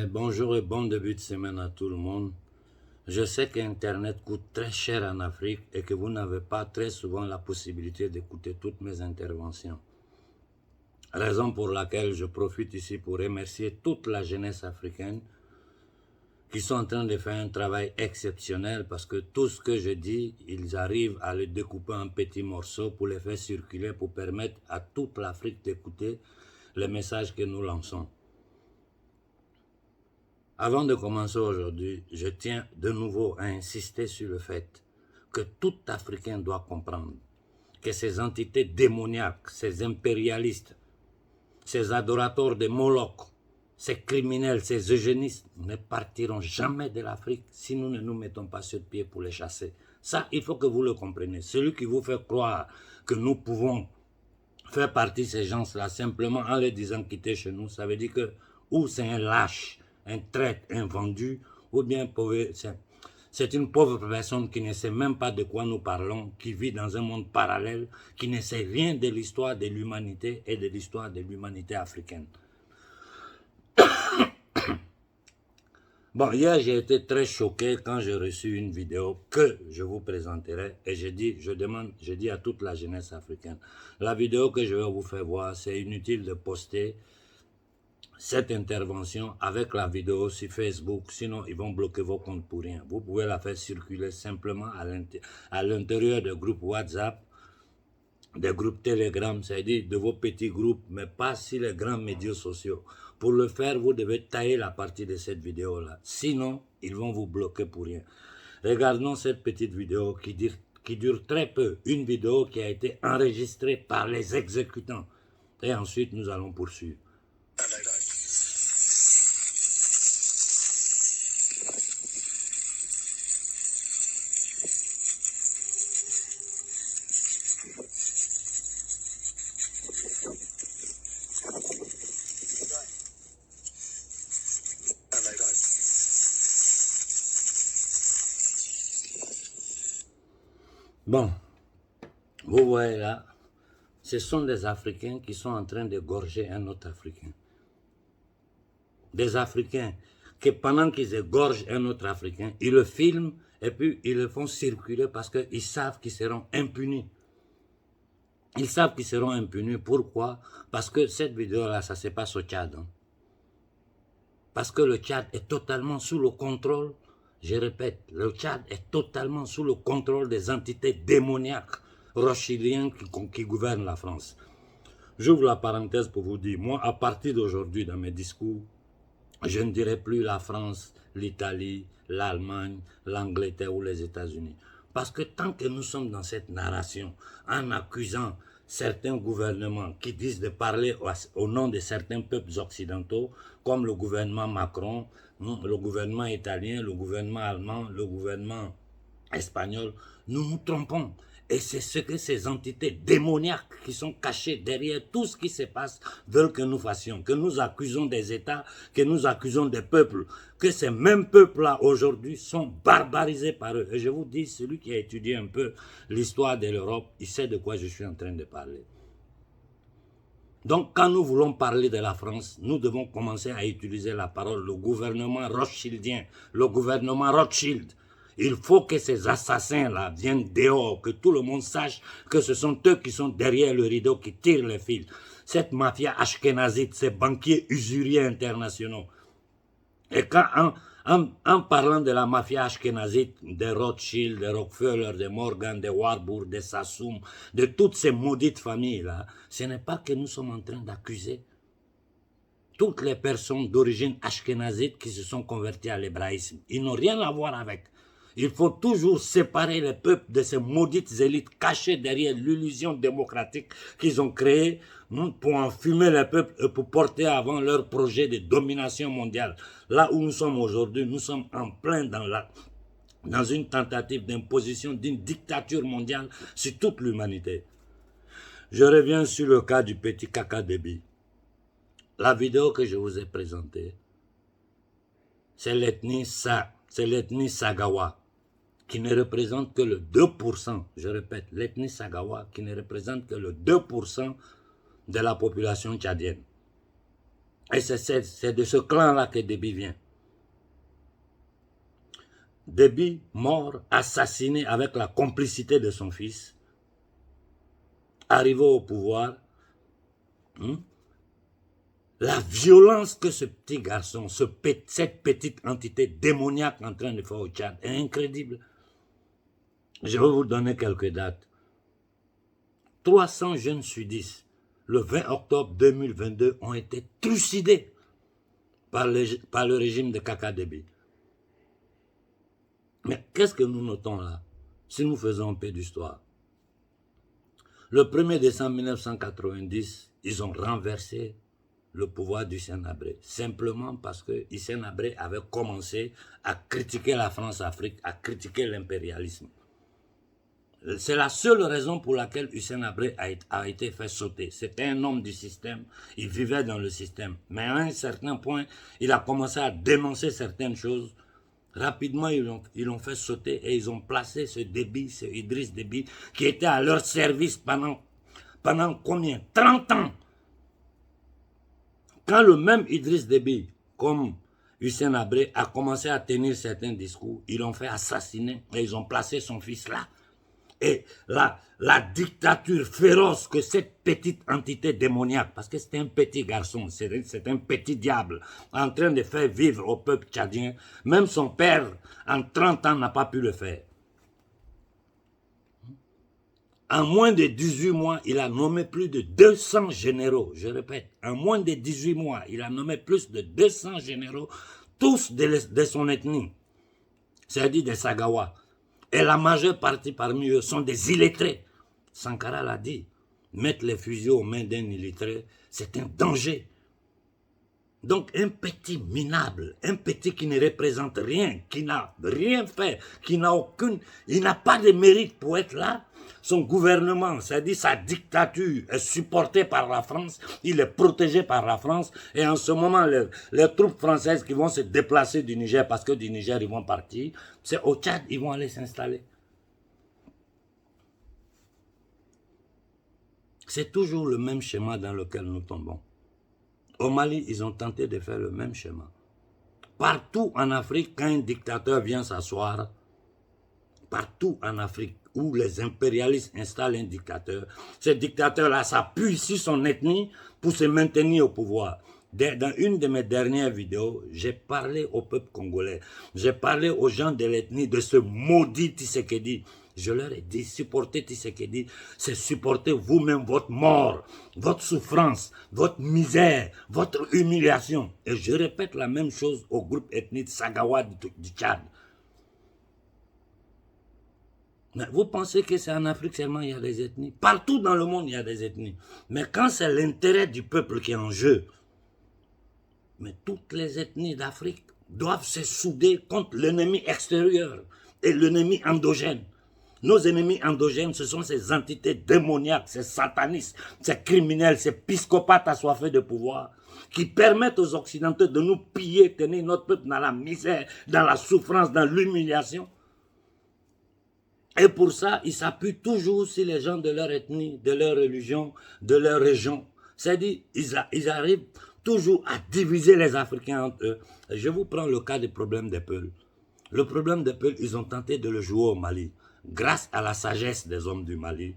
Bonjour et bon début de semaine à tout le monde. Je sais qu'Internet coûte très cher en Afrique et que vous n'avez pas très souvent la possibilité d'écouter toutes mes interventions. Raison pour laquelle je profite ici pour remercier toute la jeunesse africaine qui sont en train de faire un travail exceptionnel parce que tout ce que je dis, ils arrivent à le découper en petits morceaux pour les faire circuler pour permettre à toute l'Afrique d'écouter les messages que nous lançons. Avant de commencer aujourd'hui, je tiens de nouveau à insister sur le fait que tout Africain doit comprendre que ces entités démoniaques, ces impérialistes, ces adorateurs de Moloch, ces criminels, ces eugénistes ne partiront jamais de l'Afrique si nous ne nous mettons pas sur pied pour les chasser. Ça, il faut que vous le compreniez. Celui qui vous fait croire que nous pouvons faire partie de ces gens-là simplement en les disant quitter chez nous, ça veut dire que ou c'est un lâche, un traître, un vendu, ou bien c'est une pauvre personne qui ne sait même pas de quoi nous parlons, qui vit dans un monde parallèle, qui ne sait rien de l'histoire de l'humanité et de l'histoire de l'humanité africaine. Bon, hier j'ai été très choqué quand j'ai reçu une vidéo que je vous présenterai et je dis à toute la jeunesse africaine, la vidéo que je vais vous faire voir, c'est inutile de poster cette intervention avec la vidéo sur Facebook, sinon ils vont bloquer vos comptes pour rien. Vous pouvez la faire circuler simplement à l'intérieur des groupes WhatsApp, des groupes Telegram, c'est-à-dire de vos petits groupes, mais pas sur les grands médias sociaux. Pour le faire, vous devez tailler la partie de cette vidéo-là. Sinon, ils vont vous bloquer pour rien. Regardons cette petite vidéo qui dure très peu. Une vidéo qui a été enregistrée par les exécutants. Et ensuite, nous allons poursuivre. Bon, vous voyez là, ce sont des Africains qui sont en train d'égorger un autre Africain. Des Africains qui, pendant qu'ils égorgent un autre Africain, ils le filment et puis ils le font circuler parce qu'ils savent qu'ils seront impunis. Ils savent qu'ils seront impunis. Pourquoi? Parce que cette vidéo-là, ça se passe au Tchad. Hein. Parce que le Tchad est totalement sous le contrôle, je répète, le Tchad est totalement sous le contrôle des entités démoniaques rothschildiennes qui gouvernent la France. J'ouvre la parenthèse pour vous dire, moi, à partir d'aujourd'hui, dans mes discours, je ne dirai plus la France, l'Italie, l'Allemagne, l'Angleterre ou les États-Unis. Parce que tant que nous sommes dans cette narration, en accusant certains gouvernements qui disent de parler au nom de certains peuples occidentaux, comme le gouvernement Macron, le gouvernement italien, le gouvernement allemand, le gouvernement espagnol, nous nous trompons. Et c'est ce que ces entités démoniaques qui sont cachées derrière tout ce qui se passe veulent que nous fassions, que nous accusons des États, que nous accusons des peuples, que ces mêmes peuples-là aujourd'hui sont barbarisés par eux. Et je vous dis, celui qui a étudié un peu l'histoire de l'Europe, il sait de quoi je suis en train de parler. Donc, quand nous voulons parler de la France, nous devons commencer à utiliser la parole, le gouvernement rothschildien, le gouvernement Rothschild. Il faut que ces assassins-là viennent dehors, que tout le monde sache que ce sont eux qui sont derrière le rideau, qui tirent les fils. Cette mafia ashkénazite, ces banquiers usuriers internationaux. Et quand, en parlant de la mafia ashkénazite, des Rothschild, des Rockefeller, des Morgan, des Warburg, des Sassoum, de toutes ces maudites familles-là, ce n'est pas que nous sommes en train d'accuser toutes les personnes d'origine ashkénazite qui se sont converties à l'hébraïsme. Ils n'ont rien à voir avec. Il faut toujours séparer les peuples de ces maudites élites cachées derrière l'illusion démocratique qu'ils ont créée pour enfumer les peuples et pour porter avant leur projet de domination mondiale. Là où nous sommes aujourd'hui, nous sommes en plein dans une tentative d'imposition d'une dictature mondiale sur toute l'humanité. Je reviens sur le cas du petit Kaka Déby. La vidéo que je vous ai présentée, c'est l'ethnie Sagawa, qui ne représente que le 2%, je répète, l'ethnie Sagawa, qui ne représente que le 2% de la population tchadienne. Et c'est de ce clan-là que Déby vient. Déby, mort, assassiné avec la complicité de son fils, arrivé au pouvoir, la violence que ce petit garçon, cette petite entité démoniaque en train de faire au Tchad est incroyable. Je vais vous donner quelques dates. 300 jeunes sudistes, le 20 octobre 2022, ont été trucidés par le régime de Kaka Déby. Mais qu'est-ce que nous notons là, si nous faisons un peu d'histoire? Le 1er décembre 1990, ils ont renversé le pouvoir d'Hissène Habré, simplement parce que Hissène Habré avait commencé à critiquer la France-Afrique, à critiquer l'impérialisme. C'est la seule raison pour laquelle Hissène Habré a été fait sauter. C'était un homme du système, il vivait dans le système. Mais à un certain point, il a commencé à dénoncer certaines choses. Rapidement, ils l'ont fait sauter et ils ont placé ce Déby, ce Idriss Déby, qui était à leur service pendant combien? 30 ans. Quand le même Idriss Déby, comme Hissène Habré, a commencé à tenir certains discours, ils l'ont fait assassiner et ils ont placé son fils là. Et la dictature féroce que cette petite entité démoniaque, parce que c'est un petit garçon, c'est un petit diable, en train de faire vivre au peuple tchadien, même son père, en 30 ans, n'a pas pu le faire. En moins de 18 mois, il a nommé plus de 200 généraux. Je répète, en moins de 18 mois, il a nommé plus de 200 généraux, tous de son ethnie, c'est-à-dire des Sagawa. Et la majeure partie parmi eux sont des illettrés. Sankara l'a dit, mettre les fusils aux mains d'un illettré, c'est un danger. Donc un petit minable, un petit qui ne représente rien, qui n'a rien fait, il n'a pas de mérite pour être là. Son gouvernement, c'est-à-dire sa dictature, est supportée par la France, il est protégé par la France, et en ce moment, les troupes françaises qui vont se déplacer du Niger, parce que du Niger, ils vont partir, c'est au Tchad, ils vont aller s'installer. C'est toujours le même schéma dans lequel nous tombons. Au Mali, ils ont tenté de faire le même schéma. Partout en Afrique, quand un dictateur vient s'asseoir, partout en Afrique, où les impérialistes installent un dictateur, ce dictateur-là s'appuie sur son ethnie pour se maintenir au pouvoir. Dans une de mes dernières vidéos, j'ai parlé au peuple congolais, j'ai parlé aux gens de l'ethnie de ce maudit Tshisekedi. Je leur ai dit, supporter Tshisekedi, c'est supporter vous-même votre mort, votre souffrance, votre misère, votre humiliation. Et je répète la même chose au groupe ethnique Sagawa du Tchad. Mais vous pensez que c'est en Afrique seulement il y a des ethnies? Partout dans le monde il y a des ethnies. Mais quand c'est l'intérêt du peuple qui est en jeu, mais toutes les ethnies d'Afrique doivent se souder contre l'ennemi extérieur et l'ennemi endogène. Nos ennemis endogènes, ce sont ces entités démoniaques, ces satanistes, ces criminels, ces psychopathes assoiffés de pouvoir, qui permettent aux Occidentaux de nous piller, tenir notre peuple dans la misère, dans la souffrance, dans l'humiliation. Et pour ça, ils s'appuient toujours sur les gens de leur ethnie, de leur religion, de leur région. C'est-à-dire, ils arrivent toujours à diviser les Africains entre eux. Je vous prends le cas du problème des Peuls. Le problème des Peuls, ils ont tenté de le jouer au Mali. Grâce à la sagesse des hommes du Mali,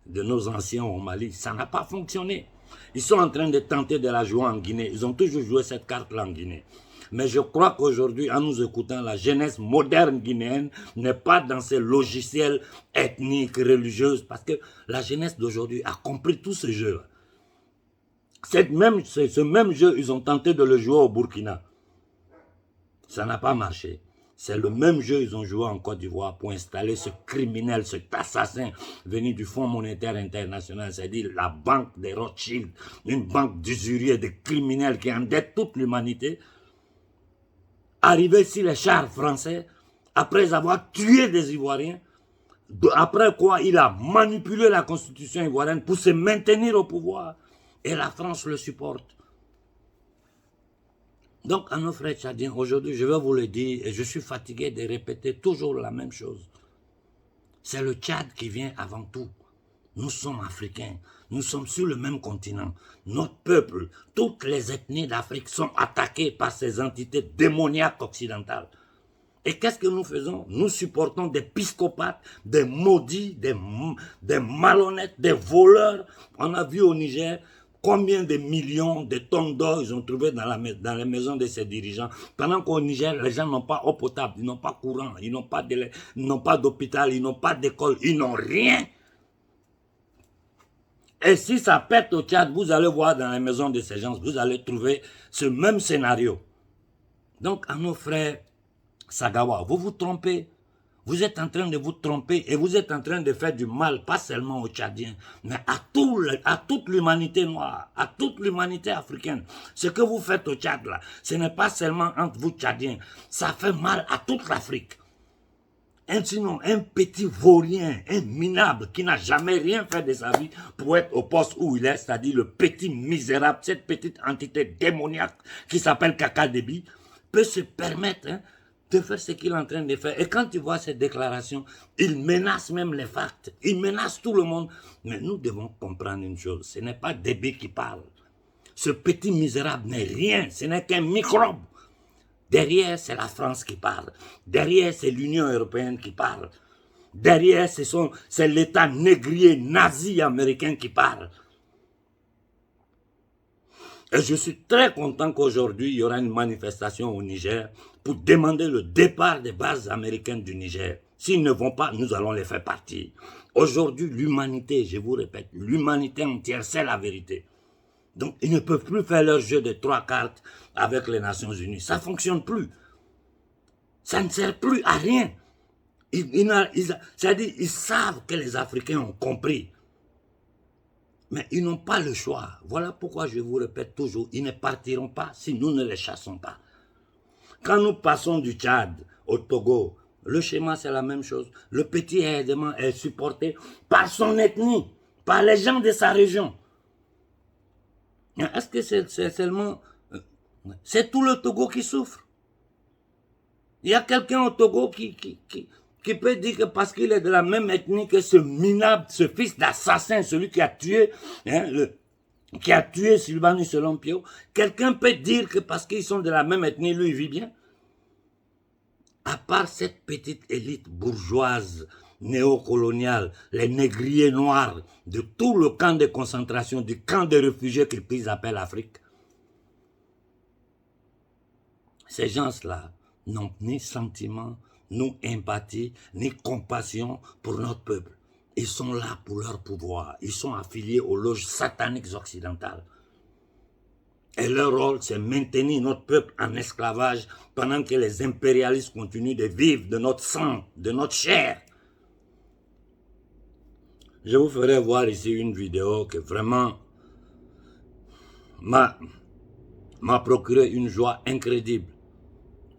de nos anciens au Mali, ça n'a pas fonctionné. Ils sont en train de tenter de la jouer en Guinée. Ils ont toujours joué cette carte-là en Guinée. Mais je crois qu'aujourd'hui, en nous écoutant, la jeunesse moderne guinéenne n'est pas dans ces logiciels ethniques, religieux, parce que la jeunesse d'aujourd'hui a compris tout ce jeu. Ce même jeu, ils ont tenté de le jouer au Burkina. Ça n'a pas marché. C'est le même jeu qu'ils ont joué en Côte d'Ivoire pour installer ce criminel, cet assassin venu du Fonds monétaire international, c'est-à-dire la banque des Rothschild, une banque d'usuriers, de criminels qui endettent toute l'humanité. Arrivé sur les chars français, après avoir tué des Ivoiriens, après quoi il a manipulé la constitution ivoirienne pour se maintenir au pouvoir. Et la France le supporte. Donc, à nos frères tchadiens, aujourd'hui, je vais vous le dire, et je suis fatigué de répéter toujours la même chose. C'est le Tchad qui vient avant tout. Nous sommes africains, nous sommes sur le même continent. Notre peuple, toutes les ethnies d'Afrique sont attaquées par ces entités démoniaques occidentales. Et qu'est-ce que nous faisons? Nous supportons des psychopathes, des maudits, des malhonnêtes, des voleurs. On a vu au Niger combien de millions de tonnes d'or ils ont trouvé dans les maisons de ces dirigeants. Pendant qu'au Niger, les gens n'ont pas eau potable, ils n'ont pas courant, ils n'ont pas d'hôpital, ils n'ont pas d'école, ils n'ont rien. Et si ça pète au Tchad, vous allez voir dans les maisons de ces gens, vous allez trouver ce même scénario. Donc à nos frères Sagawa, vous vous trompez. Vous êtes en train de vous tromper et vous êtes en train de faire du mal, pas seulement aux Tchadiens, mais à toute l'humanité noire, à toute l'humanité africaine. Ce que vous faites au Tchad, là, ce n'est pas seulement entre vous Tchadiens, ça fait mal à toute l'Afrique. Sinon, un petit vaurien, un minable qui n'a jamais rien fait de sa vie pour être au poste où il est, c'est-à-dire le petit misérable, cette petite entité démoniaque qui s'appelle Kaka Déby, peut se permettre de faire ce qu'il est en train de faire. Et quand tu vois cette déclaration, il menace même les facts, il menace tout le monde. Mais nous devons comprendre une chose, ce n'est pas Déby qui parle. Ce petit misérable n'est rien, ce n'est qu'un microbe. Derrière, c'est la France qui parle. Derrière, c'est l'Union européenne qui parle. Derrière, c'est l'État négrier nazi américain qui parle. Et je suis très content qu'aujourd'hui, il y aura une manifestation au Niger pour demander le départ des bases américaines du Niger. S'ils ne vont pas, nous allons les faire partir. Aujourd'hui, l'humanité, je vous répète, l'humanité entière, c'est la vérité. Donc, ils ne peuvent plus faire leur jeu de 3 cartes avec les Nations Unies. Ça ne fonctionne plus. Ça ne sert plus à rien. C'est-à-dire, ils savent que les Africains ont compris. Mais ils n'ont pas le choix. Voilà pourquoi je vous répète toujours, ils ne partiront pas si nous ne les chassons pas. Quand nous passons du Tchad au Togo, le schéma c'est la même chose. Le petit aidement est supporté par son ethnie, par les gens de sa région. Est-ce que c'est seulement... C'est tout le Togo qui souffre. Il y a quelqu'un au Togo qui peut dire que parce qu'il est de la même ethnie que ce minable, ce fils d'assassin, celui qui a tué, Sylvanus Olympio, quelqu'un peut dire que parce qu'ils sont de la même ethnie, lui, il vit bien. À part cette petite élite bourgeoise, néocoloniale, les négriers noirs de tout le camp de concentration, du camp de réfugiés qu'ils appellent Afrique, ces gens-là n'ont ni sentiment, ni empathie, ni compassion pour notre peuple. Ils sont là pour leur pouvoir. Ils sont affiliés aux loges sataniques occidentales. Et leur rôle, c'est maintenir notre peuple en esclavage pendant que les impérialistes continuent de vivre de notre sang, de notre chair. Je vous ferai voir ici une vidéo que vraiment m'a procuré une joie incroyable.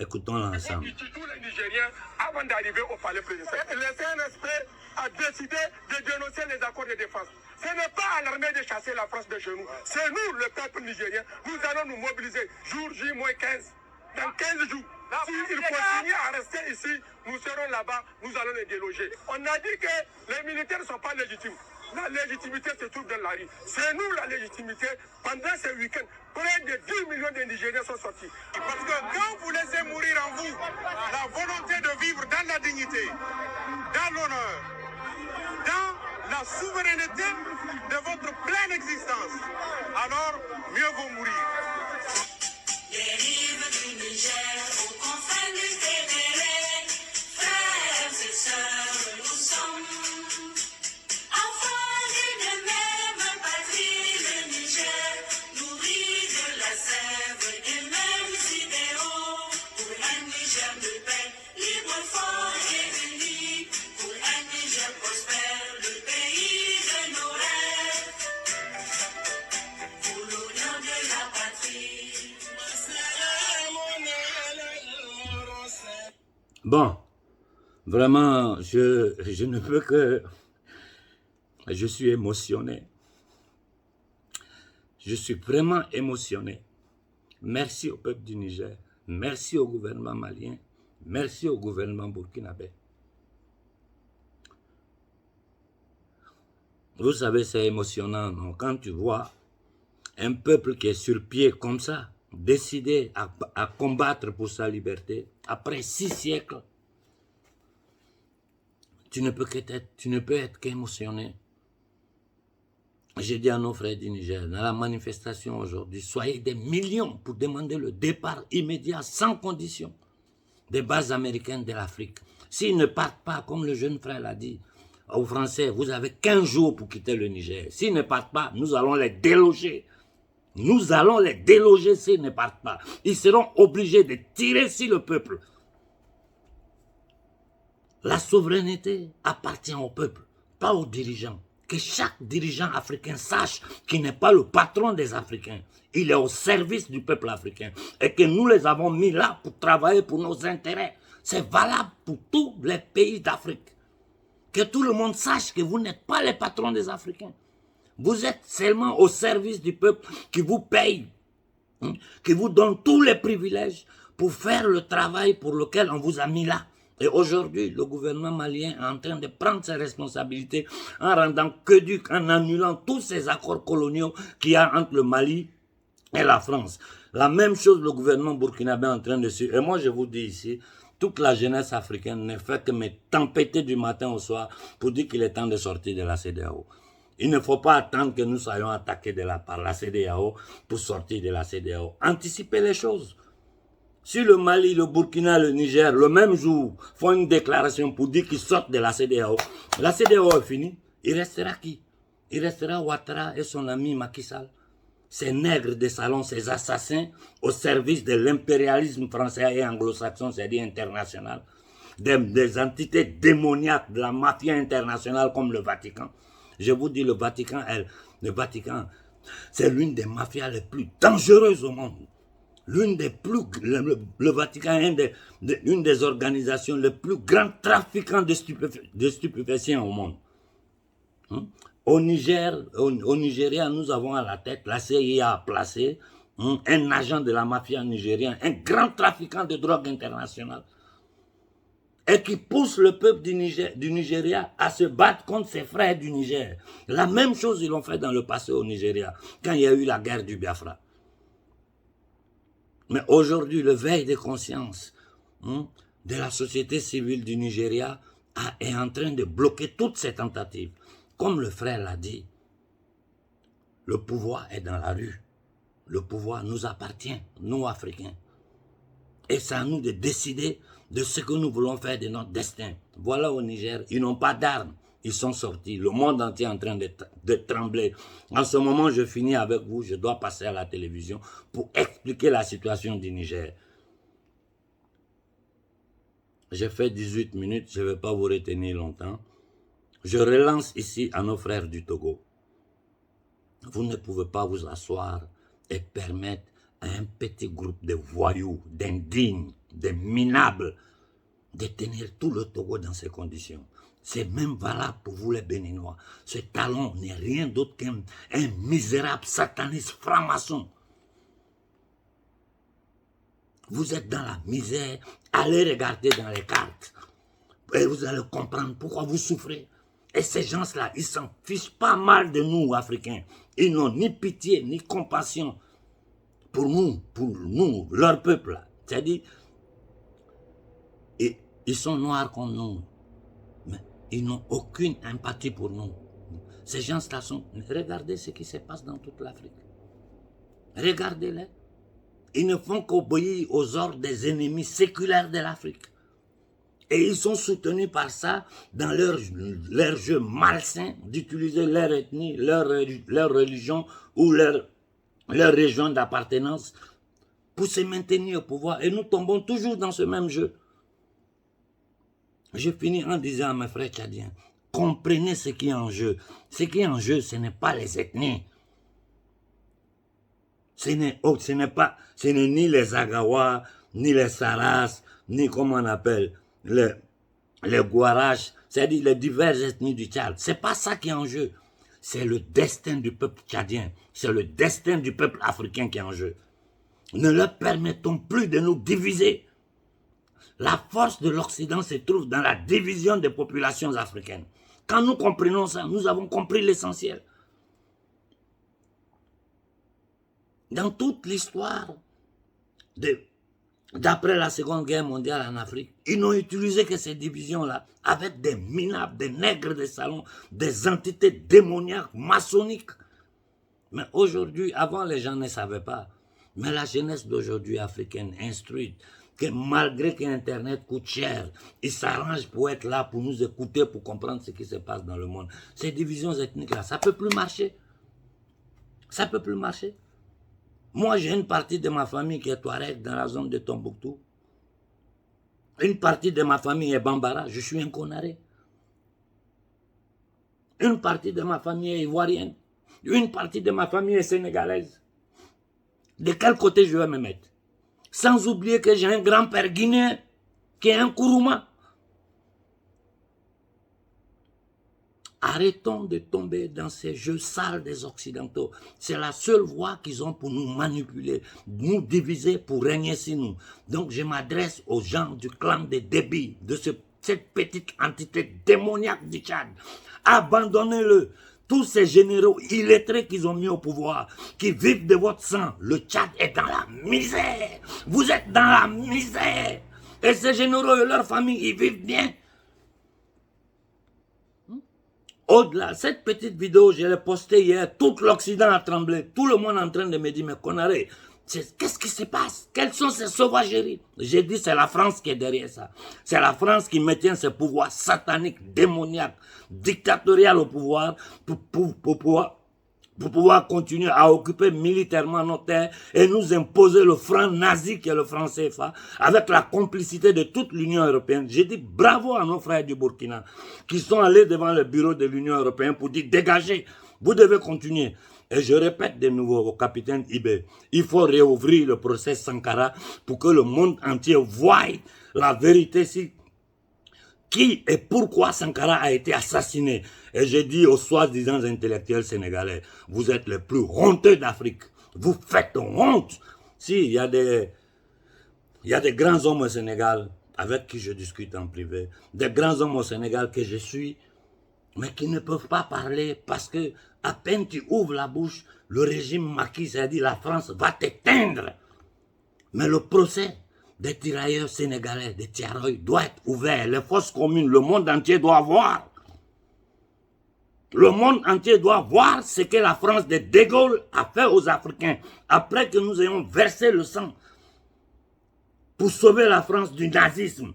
Écoutons-la ensemble. Tous les Nigériens, avant d'arriver au palais présidentiel, le CNSP a décidé de dénoncer les accords de défense. Ce n'est pas à l'armée de chasser la France de chez nous. C'est nous, le peuple nigérien. Nous allons nous mobiliser jour J-15. Dans 15 jours. S'ils continuent à rester ici, nous serons là-bas, nous allons les déloger. On a dit que les militaires ne sont pas légitimes. La légitimité se trouve dans la rue. C'est nous la légitimité. Pendant ce week-end, près de 10 millions de Nigériens sont sortis. Parce que quand vous laissez mourir en vous la volonté de vivre dans la dignité, dans l'honneur, dans la souveraineté de votre pleine existence, alors mieux vaut mourir. Les rives du Niger, aux confins du Ténéré, frères et sœurs, nous sommes enfants d'une même patrie, le Niger, nourri de la sève des mêmes idéaux, pour un Niger de paix, libre, fort et uni, pour un Niger prospère, le pays de nos rêves, pour l'honneur de la patrie. Bon, vraiment, je ne peux que... Je suis émotionné. Je suis vraiment émotionné. Merci au peuple du Niger. Merci au gouvernement malien. Merci au gouvernement burkinabé. Vous savez, c'est émotionnant, non? Quand tu vois un peuple qui est sur pied comme ça, décidé à combattre pour sa liberté, après 6 siècles, tu ne peux être qu'émotionné. J'ai dit à nos frères du Niger, dans la manifestation aujourd'hui, soyez des millions pour demander le départ immédiat, sans condition, des bases américaines de l'Afrique. S'ils ne partent pas, comme le jeune frère l'a dit, aux Français, vous avez 15 jours pour quitter le Niger. S'ils ne partent pas, nous allons les déloger. Nous allons les déloger s'ils ne partent pas. Ils seront obligés de tirer sur le peuple. La souveraineté appartient au peuple, pas aux dirigeants. Que chaque dirigeant africain sache qu'il n'est pas le patron des Africains. Il est au service du peuple africain. Et que nous les avons mis là pour travailler pour nos intérêts. C'est valable pour tous les pays d'Afrique. Que tout le monde sache que vous n'êtes pas les patrons des Africains. Vous êtes seulement au service du peuple qui vous paye, qui vous donne tous les privilèges pour faire le travail pour lequel on vous a mis là. Et aujourd'hui, le gouvernement malien est en train de prendre ses responsabilités en rendant caduc, en annulant tous ces accords coloniaux qu'il y a entre le Mali et la France. La même chose, le gouvernement burkinabé est en train de suivre. Et moi, je vous dis ici, toute la jeunesse africaine ne fait que me tempêter du matin au soir pour dire qu'il est temps de sortir de la CEDEAO. Il ne faut pas attendre que nous soyons attaqués par la CEDEAO pour sortir de la CEDEAO. Anticipez les choses. Si le Mali, le Burkina, le Niger, le même jour, font une déclaration pour dire qu'ils sortent de la CEDEAO est finie, il restera qui? Il restera Ouattara et son ami Macky Sall. Ces nègres de salon, ces assassins au service de l'impérialisme français et anglo-saxon, c'est-à-dire international, des entités démoniaques de la mafia internationale comme le Vatican. Je vous dis, le Vatican, c'est l'une des mafias les plus dangereuses au monde. Le Vatican est une des organisations les plus grands trafiquants de stupéfiants au monde. Au Nigeria, nous avons à la tête, la CIA a placé un agent de la mafia nigérienne, un grand trafiquant de drogue internationale, et qui pousse le peuple du Nigeria à se battre contre ses frères du Niger. La même chose ils l'ont fait dans le passé au Nigeria, quand il y a eu la guerre du Biafra. Mais aujourd'hui, le veille de conscience de la société civile du Nigeria est en train de bloquer toutes ces tentatives. Comme le frère l'a dit, le pouvoir est dans la rue. Le pouvoir nous appartient, nous Africains. Et c'est à nous de décider de ce que nous voulons faire de notre destin. Voilà au Niger, ils n'ont pas d'armes. Ils sont sortis. Le monde entier est en train de trembler. En ce moment, je finis avec vous. Je dois passer à la télévision pour expliquer la situation du Niger. J'ai fait 18 minutes. Je ne vais pas vous retenir longtemps. Je relance ici à nos frères du Togo. Vous ne pouvez pas vous asseoir et permettre à un petit groupe de voyous, d'indignes, de minables, de tenir tout le Togo dans ces conditions. C'est même valable pour vous les Béninois. Ce Talon n'est rien d'autre qu'un misérable sataniste franc-maçon. Vous êtes dans la misère, allez regarder dans les cartes. Et vous allez comprendre pourquoi vous souffrez. Et ces gens-là, ils s'en fichent pas mal de nous, Africains. Ils n'ont ni pitié, ni compassion pour nous, leur peuple. C'est-à-dire, ils sont noirs comme nous. Mais ils n'ont aucune empathie pour nous. Ces gens-là sont... Regardez ce qui se passe dans toute l'Afrique. Regardez-les. Ils ne font qu'obéir aux ordres des ennemis séculaires de l'Afrique. Et ils sont soutenus par ça dans leur jeu malsain d'utiliser leur ethnie, leur religion ou leur région d'appartenance pour se maintenir au pouvoir. Et nous tombons toujours dans ce même jeu. Je finis en disant à mes frères tchadiens, comprenez ce qui est en jeu. Ce qui est en jeu, ce n'est pas les ethnies. Ce n'est ni les Agawa, ni les Saras, ni comment on appelle, les Guaraches, c'est-à-dire les diverses ethnies du Tchad. C'est pas ça qui est en jeu. C'est le destin du peuple tchadien. C'est le destin du peuple africain qui est en jeu. Ne leur permettons plus de nous diviser. La force de l'Occident se trouve dans la division des populations africaines. Quand nous comprenons ça, nous avons compris l'essentiel. Dans toute l'histoire d'après la Seconde Guerre mondiale en Afrique, ils n'ont utilisé que ces divisions-là avec des minables, des nègres de salon, des entités démoniaques, maçonniques. Mais aujourd'hui, avant les gens ne savaient pas. Mais la jeunesse d'aujourd'hui africaine instruite, que malgré que Internet coûte cher, ils s'arrangent pour être là, pour nous écouter, pour comprendre ce qui se passe dans le monde. Ces divisions ethniques-là, ça ne peut plus marcher. Ça ne peut plus marcher. Moi, j'ai une partie de ma famille qui est Touareg dans la zone de Tombouctou. Une partie de ma famille est Bambara, je suis un Konaré. Une partie de ma famille est ivoirienne. Une partie de ma famille est sénégalaise. De quel côté je vais me mettre? Sans oublier que j'ai un grand-père guinéen qui est un Kourouma. Arrêtons de tomber dans ces jeux sales des Occidentaux. C'est la seule voie qu'ils ont pour nous manipuler, nous diviser pour régner sur nous. Donc je m'adresse aux gens du clan de Déby, de cette petite entité démoniaque du Tchad. Abandonnez-le. Tous ces généraux illettrés qu'ils ont mis au pouvoir, qui vivent de votre sang, le Tchad est dans la misère. Vous êtes dans la misère. Et ces généraux et leurs familles, ils vivent bien. Au-delà, cette petite vidéo, je l'ai postée hier, tout l'Occident a tremblé, tout le monde est en train de me dire, mais Konaré, qu'est-ce qui se passe? Quelles sont ces sauvageries? J'ai dit, c'est la France qui est derrière ça. C'est la France qui maintient ce pouvoir satanique, démoniaque, dictatorial au pouvoir, pour pouvoir continuer à occuper militairement nos terres et nous imposer le franc nazi qui est le franc CFA avec la complicité de toute l'Union européenne. J'ai dit bravo à nos frères du Burkina qui sont allés devant le bureau de l'Union européenne pour dire dégagez, vous devez continuer. Et je répète de nouveau au capitaine Ibé, il faut réouvrir le procès Sankara pour que le monde entier voie la vérité si qui et pourquoi Sankara a été assassiné. Et j'ai dit aux soi-disant intellectuels sénégalais, vous êtes les plus honteux d'Afrique. Vous faites honte. Si, il y a des grands hommes au Sénégal avec qui je discute en privé, des grands hommes au Sénégal que je suis, mais qui ne peuvent pas parler parce que à peine tu ouvres la bouche, le régime maquis, c'est-à-dire la France, va t'éteindre. Mais le procès des tirailleurs sénégalais, des Tiaroy, doit être ouvert. Les forces communes, le monde entier doit voir. Le monde entier doit voir ce que la France de De Gaulle a fait aux Africains après que nous ayons versé le sang pour sauver la France du nazisme.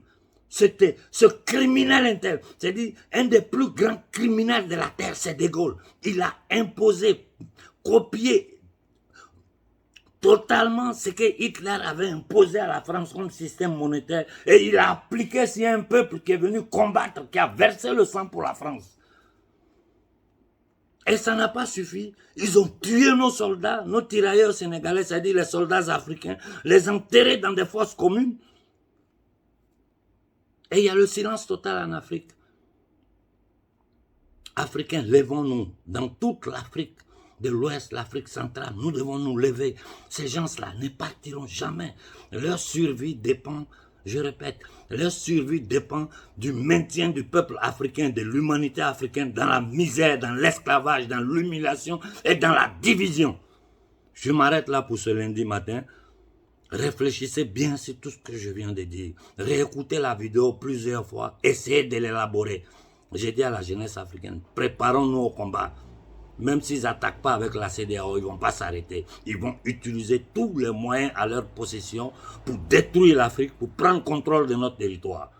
C'était ce criminel interne, c'est-à-dire un des plus grands criminels de la terre, c'est De Gaulle. Il a imposé, copié totalement ce que Hitler avait imposé à la France comme système monétaire et il a appliqué sur un peuple qui est venu combattre, qui a versé le sang pour la France. Et ça n'a pas suffi. Ils ont tué nos soldats, nos tirailleurs sénégalais, c'est-à-dire les soldats africains, les enterrés dans des fosses communes. Et il y a le silence total en Afrique. Africains, levons-nous dans toute l'Afrique de l'Ouest, l'Afrique centrale. Nous devons nous lever. Ces gens-là ne partiront jamais. Leur survie dépend, je répète, leur survie dépend du maintien du peuple africain, de l'humanité africaine dans la misère, dans l'esclavage, dans l'humiliation et dans la division. Je m'arrête là pour ce lundi matin. Réfléchissez bien sur tout ce que je viens de dire. Réécoutez la vidéo plusieurs fois. Essayez de l'élaborer. J'ai dit à la jeunesse africaine, préparons-nous au combat. Même s'ils n'attaquent pas avec la CEDEAO, ils ne vont pas s'arrêter. Ils vont utiliser tous les moyens à leur possession pour détruire l'Afrique, pour prendre contrôle de notre territoire.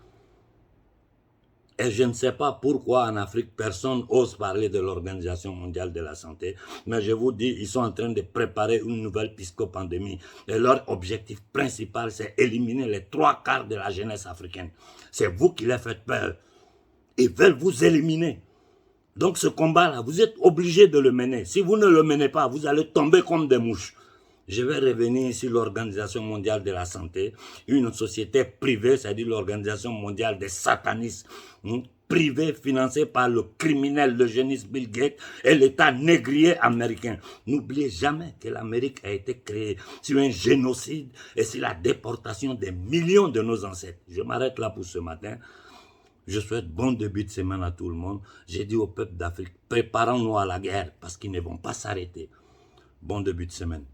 Et je ne sais pas pourquoi en Afrique, personne n'ose parler de l'Organisation mondiale de la santé. Mais je vous dis, ils sont en train de préparer une nouvelle psychopandémie. Et leur objectif principal, c'est éliminer les 3/4 de la jeunesse africaine. C'est vous qui les faites peur. Ils veulent vous éliminer. Donc ce combat-là, vous êtes obligés de le mener. Si vous ne le menez pas, vous allez tomber comme des mouches. Je vais revenir sur l'Organisation mondiale de la santé, une société privée, c'est-à-dire l'Organisation mondiale des satanistes, privée financée par le criminel, le géniste Bill Gates et l'État négrier américain. N'oubliez jamais que l'Amérique a été créée sur un génocide et sur la déportation des millions de nos ancêtres. Je m'arrête là pour ce matin. Je souhaite bon début de semaine à tout le monde. J'ai dit au peuple d'Afrique, préparons-nous à la guerre parce qu'ils ne vont pas s'arrêter. Bon début de semaine.